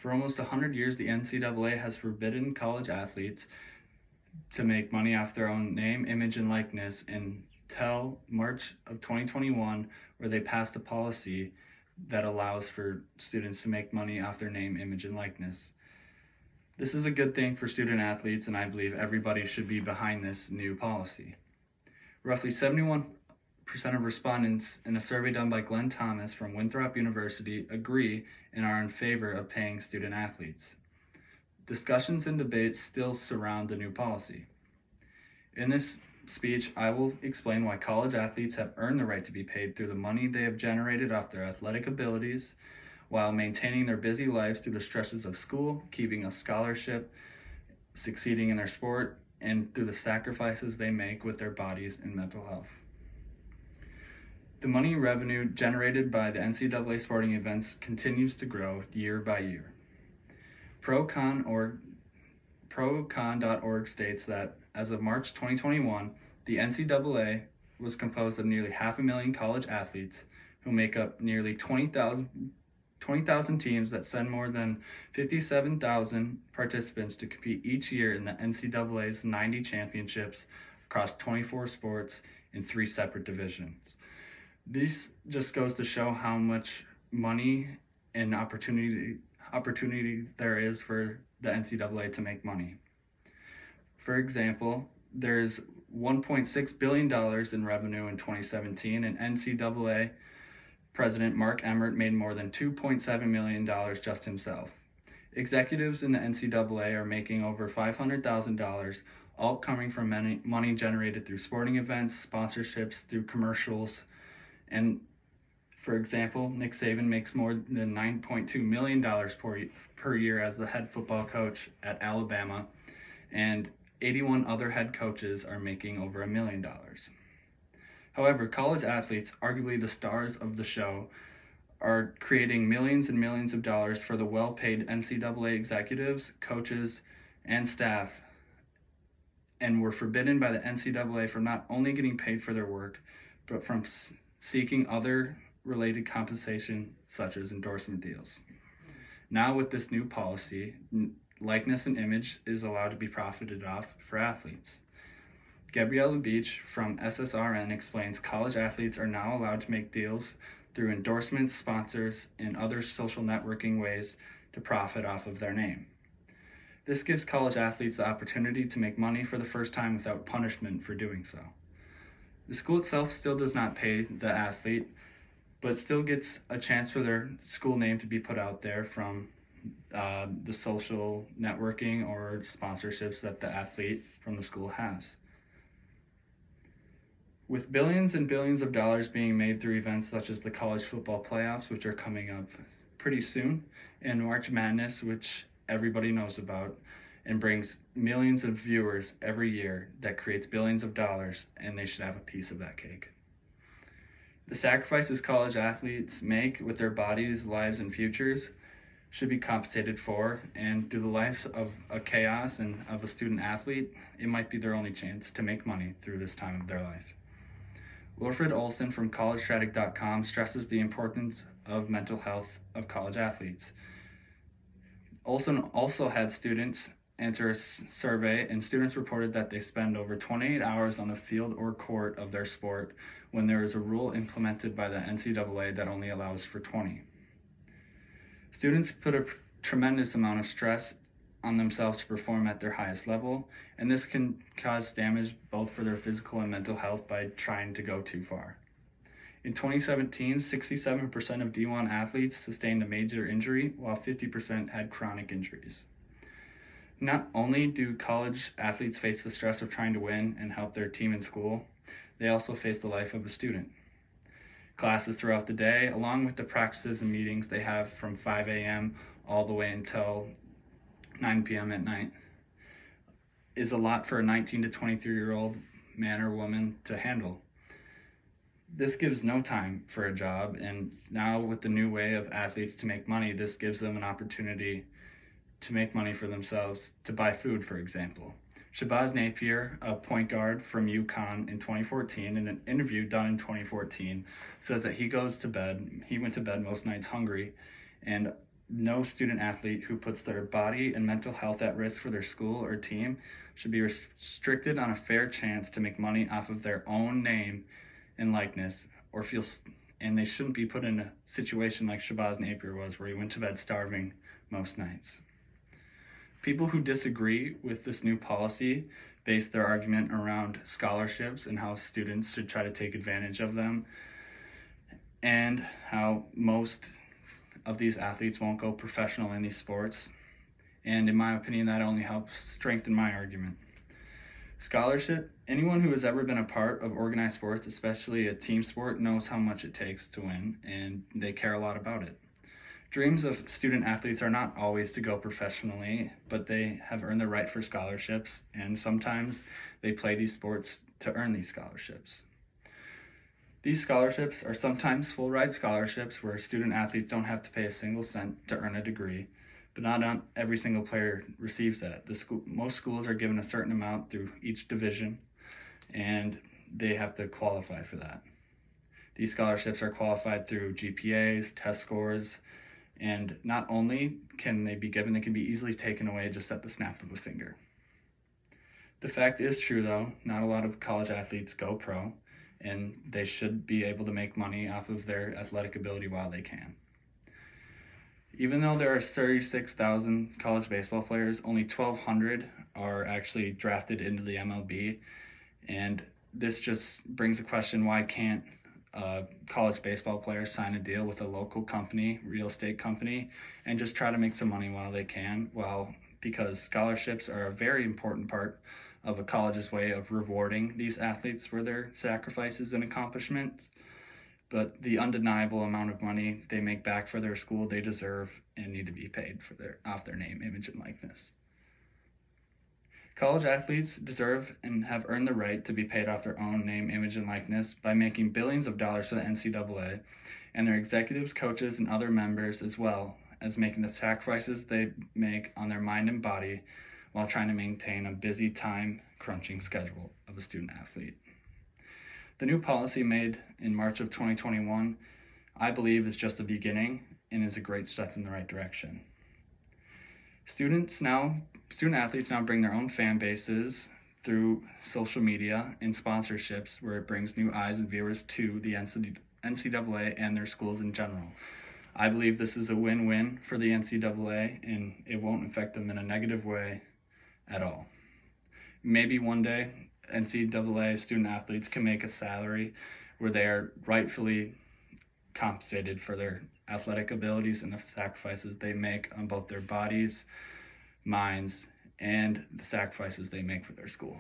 For almost 100 years, the NCAA has forbidden college athletes to make money off their own name, image, and likeness until March of 2021, where they passed a policy that allows for students to make money off their name, image, and likeness. This is a good thing for student athletes, and I believe everybody should be behind this new policy. Roughly 71% of respondents in a survey done by Glenn Thomas from Winthrop University agree and are in favor of paying student athletes. Discussions and debates still surround the new policy. In this speech, I will explain why college athletes have earned the right to be paid through the money they have generated off their athletic abilities, while maintaining their busy lives through the stresses of school, keeping a scholarship, succeeding in their sport, and through the sacrifices they make with their bodies and mental health. The money revenue generated by the NCAA sporting events continues to grow year by year. Procon.org states that as of March 2021, the NCAA was composed of nearly 500,000 college athletes who make up nearly 20,000 teams that send more than 57,000 participants to compete each year in the NCAA's 90 championships across 24 sports in 3 separate divisions. This just goes to show how much money and opportunity there is for the NCAA to make money. For example, there's $1.6 billion in revenue in 2017, and NCAA President Mark Emmert made more than $2.7 million just himself. Executives in the NCAA are making over $500,000, all coming from money generated through sporting events, sponsorships, through commercials. And for example, Nick Saban makes more than $9.2 million per year as the head football coach at Alabama, and 81 other head coaches are making over $1 million. However, college athletes, arguably the stars of the show, are creating millions and millions of dollars for the well-paid NCAA executives, coaches, and staff, and were forbidden by the NCAA from not only getting paid for their work, but from seeking other related compensation, such as endorsement deals. Now with this new policy, likeness and image is allowed to be profited off for athletes. Gabriella Beach from SSRN explains college athletes are now allowed to make deals through endorsements, sponsors, and other social networking ways to profit off of their name. This gives college athletes the opportunity to make money for the first time without punishment for doing so. The school itself still does not pay the athlete, but still gets a chance for their school name to be put out there from the social networking or sponsorships that the athlete from the school has. With billions and billions of dollars being made through events such as the college football playoffs, which are coming up pretty soon, and March Madness, which everybody knows about, and brings millions of viewers every year, that creates billions of dollars, and they should have a piece of that cake. The sacrifices college athletes make with their bodies, lives, and futures should be compensated for, and through the life of a chaos and of a student athlete, it might be their only chance to make money through this time of their life. Wilfred Olson from collegestrategy.com stresses the importance of mental health of college athletes. Olson also had students answer a survey, and students reported that they spend over 28 hours on the field or court of their sport when there is a rule implemented by the NCAA that only allows for 20. Students put a tremendous amount of stress on themselves to perform at their highest level, and this can cause damage both for their physical and mental health by trying to go too far. In 2017, 67% of D1 athletes sustained a major injury, while 50% had chronic injuries. Not only do college athletes face the stress of trying to win and help their team in school, they also face the life of a student. Classes throughout the day, along with the practices and meetings they have from 5 a.m. all the way until 9 p.m. at night, is a lot for a 19 to 23-year-old man or woman to handle. This gives no time for a job, and now with the new way of athletes to make money, this gives them an opportunity to make money for themselves, to buy food, for example. Shabazz Napier, a point guard from UConn in 2014, in an interview done in 2014, says that he went to bed most nights hungry, and no student athlete who puts their body and mental health at risk for their school or team should be restricted on a fair chance to make money off of their own name and likeness, and they shouldn't be put in a situation like Shabazz Napier was, where he went to bed starving most nights. People who disagree with this new policy base their argument around scholarships and how students should try to take advantage of them, and how most of these athletes won't go professional in these sports. And in my opinion, that only helps strengthen my argument. Scholarship, anyone who has ever been a part of organized sports, especially a team sport, knows how much it takes to win, and they care a lot about it. Dreams of student athletes are not always to go professionally, but they have earned the right for scholarships, and sometimes they play these sports to earn these scholarships. These scholarships are sometimes full-ride scholarships where student athletes don't have to pay a single cent to earn a degree, but not every single player receives that. Most schools are given a certain amount through each division, and they have to qualify for that. These scholarships are qualified through GPAs, test scores, and not only can they be given, they can be easily taken away just at the snap of a finger. The fact is true, though, not a lot of college athletes go pro, and they should be able to make money off of their athletic ability while they can. Even though there are 36,000 college baseball players, only 1,200 are actually drafted into the MLB, and this just brings a question: why can't college baseball players sign a deal with a local company, real estate company, and just try to make some money while they can? Well, because scholarships are a very important part of a college's way of rewarding these athletes for their sacrifices and accomplishments. But the undeniable amount of money they make back for their school, they deserve and need to be paid off their name, image, and likeness. College athletes deserve and have earned the right to be paid off their own name, image, and likeness by making billions of dollars for the NCAA and their executives, coaches, and other members, as well as making the sacrifices they make on their mind and body while trying to maintain a busy, time-crunching schedule of a student athlete. The new policy made in March of 2021, I believe, is just the beginning and is a great step in the right direction. Student athletes now bring their own fan bases through social media and sponsorships, where it brings new eyes and viewers to the NCAA and their schools in general. I believe this is a win-win for the NCAA, and it won't affect them in a negative way at all. Maybe one day NCAA student athletes can make a salary where they are rightfully compensated for their athletic abilities and the sacrifices they make on both their bodies, minds, and the sacrifices they make for their school.